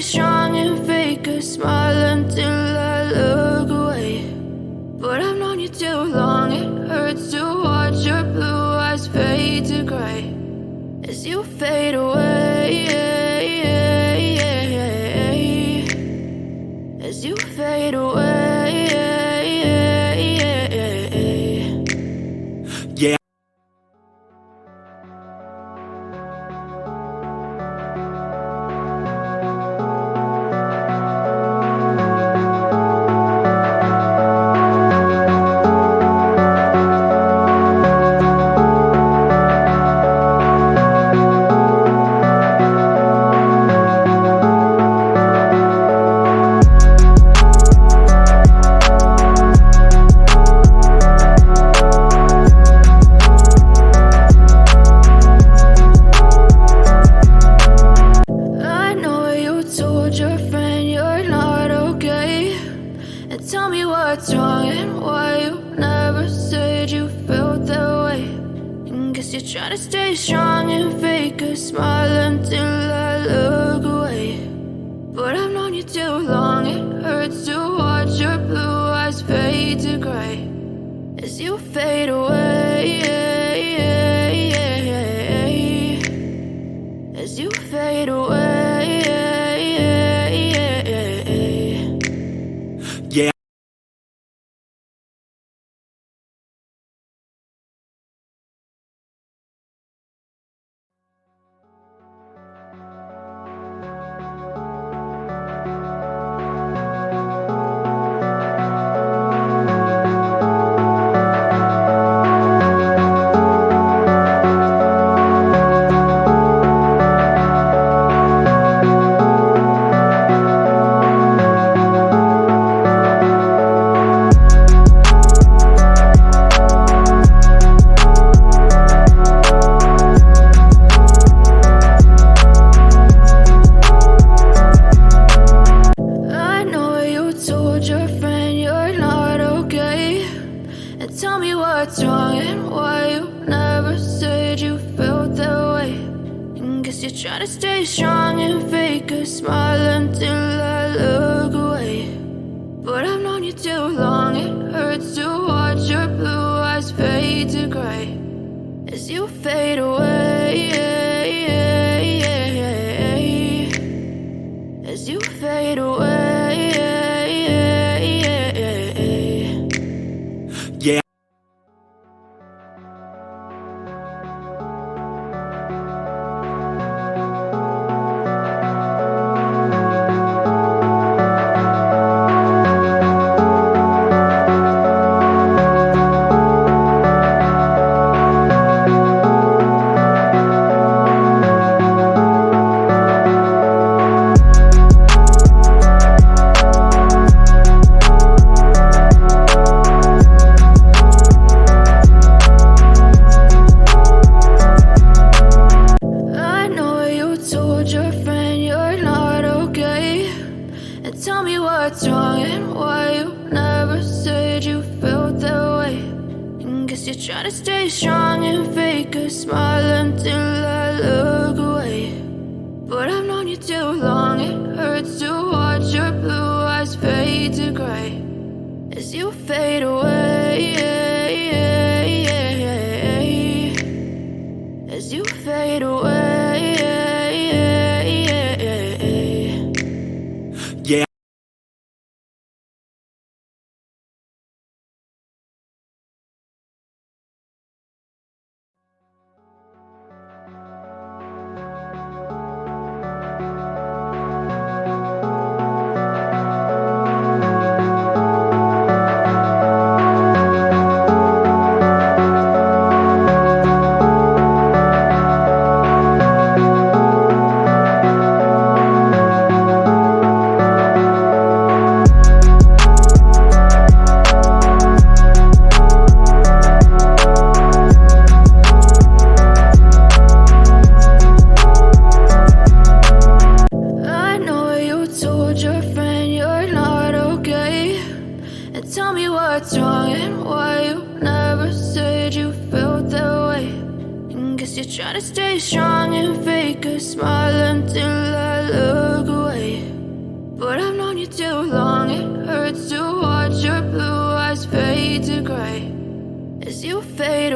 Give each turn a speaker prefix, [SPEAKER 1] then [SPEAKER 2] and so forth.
[SPEAKER 1] stay strong and fake a smile until I look away. But I've known you too long, it hurts to watch your blue eyes fade to gray as you fade away, as you fade away.
[SPEAKER 2] Yeah.
[SPEAKER 1] Tell me what's wrong and why you never said you felt that way. And guess you're trying to stay strong and fake a smile until I look away. But I've known you too long, it hurts to watch your blue eyes fade to gray as you fade away, as you fade away.
[SPEAKER 2] Yeah.
[SPEAKER 1] Tell me what's wrong and why you never said you felt that way. And guess you're trying to stay strong and fake a smile until I look away. But I've known you too long, it hurts to watch your blue eyes fade to gray as you fade away, as you fade away.
[SPEAKER 2] Yeah.
[SPEAKER 1] Tell me what's wrong and why you never said you felt that way. And guess you're trying to stay strong and fake a smile until I look away. But I've known you too long, it hurts to watch your blue eyes fade to gray as you fade away, as you fade away. Yeah.
[SPEAKER 2] Yeah.
[SPEAKER 1] Tell me what's wrong and why you never said you felt that way. And guess you're trying to stay strong and fake a smile until I look away. As you fade away, but I've known you too long, it hurts to watch your blue eyes fade to gray as you fade away, as you fade away.
[SPEAKER 2] Yeah.
[SPEAKER 1] Tell me what's wrong and why you never said you felt that way. And guess you're trying to stay strong and fake a smile until I look away. fade